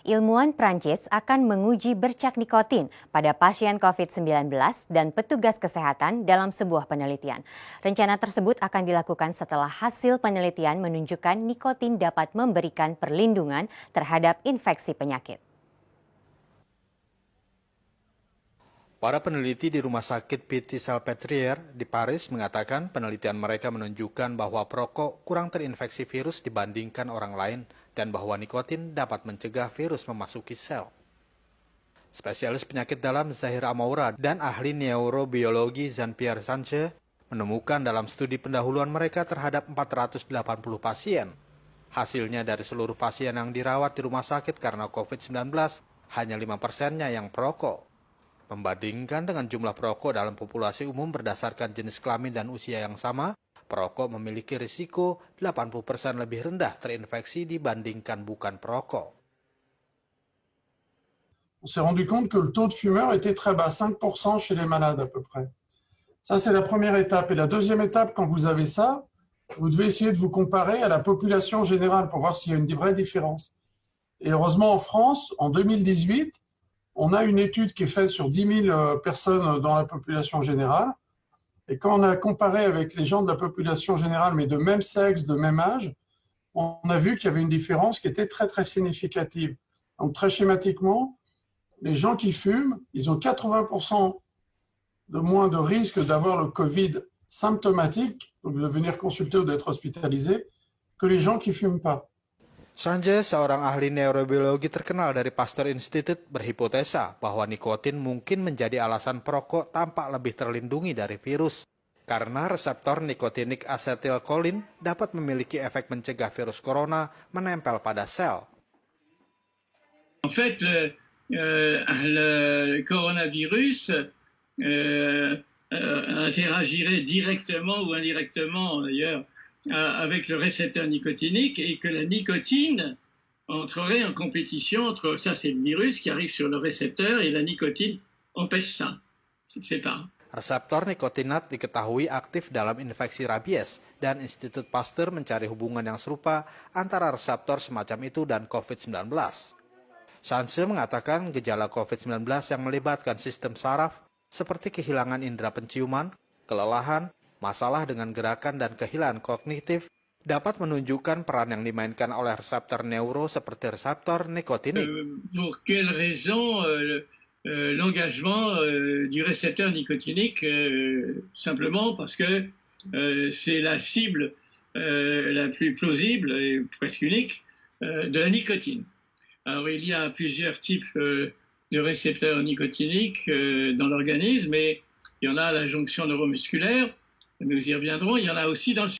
Ilmuwan Prancis akan menguji bercak nikotin pada pasien COVID-19 dan petugas kesehatan dalam sebuah penelitian. Rencana tersebut akan dilakukan setelah hasil penelitian menunjukkan nikotin dapat memberikan perlindungan terhadap infeksi penyakit. Para peneliti di Rumah Sakit Pitié-Salpêtrière di Paris mengatakan penelitian mereka menunjukkan bahwa perokok kurang terinfeksi virus dibandingkan orang lain dan bahwa nikotin dapat mencegah virus memasuki sel. Spesialis penyakit dalam Zahir Amoura dan ahli neurobiologi Jean-Pierre Sanche menemukan dalam studi pendahuluan mereka terhadap 480 pasien. Hasilnya dari seluruh pasien yang dirawat di rumah sakit karena COVID-19, hanya 5%-nya yang perokok. Membandingkan dengan jumlah perokok dalam populasi umum berdasarkan jenis kelamin dan usia yang sama, perokok memiliki risiko 80% lebih rendah terinfeksi dibandingkan bukan perokok. On s'est rendu compte que le taux de fumeurs était très bas, 5% chez les malades à peu près. Ça, c'est la première étape. Et la deuxième étape, quand vous avez ça, vous devez essayer de vous comparer à la population générale pour voir s'il y a une vraie différence. Et heureusement, en France, en 2018, on a une étude qui est faite sur 10 000 personnes dans la population générale. Et quand on a comparé avec les gens de la population générale, mais de même sexe, de même âge, on a vu qu'il y avait une différence qui était très, très significative. Donc, très schématiquement, les gens qui fument, ils ont 80% de moins de risque d'avoir le Covid symptomatique, donc de venir consulter ou d'être hospitalisé, que les gens qui ne fument pas. Sanche, seorang ahli neurobiologi terkenal dari Pasteur Institute, berhipotesa bahwa nikotin mungkin menjadi alasan perokok tampak lebih terlindungi dari virus. Karena reseptor nikotinik asetilkolin dapat memiliki efek mencegah virus corona menempel pada sel. En fait, le coronavirus interagirait directement ou indirectement d'ailleurs avec le récepteur nicotinique et que la nicotine entrerait en compétition entre, ça c'est le virus qui arrive sur le récepteur et la nicotine empêche ça, c'est pas. Reseptor nikotinat diketahui aktif dalam infeksi rabies dan Institut Pasteur mencari hubungan yang serupa antara reseptor semacam itu dan COVID-19. Sanche mengatakan gejala COVID-19 yang melibatkan sistem saraf seperti kehilangan indera penciuman, kelelahan, masalah dengan gerakan dan kehilangan kognitif dapat menunjukkan peran yang dimainkan oleh reseptor neuro seperti reseptor nikotinik. Pour quelle raison l'engagement du récepteur nicotinique simplement parce que c'est la cible la plus plausible et presque unique de la nicotine. Alors il y a plusieurs types de récepteurs nicotiniques dans l'organisme et il y en a à la jonction neuromusculaire. Nous y reviendrons. Il y en a aussi dans le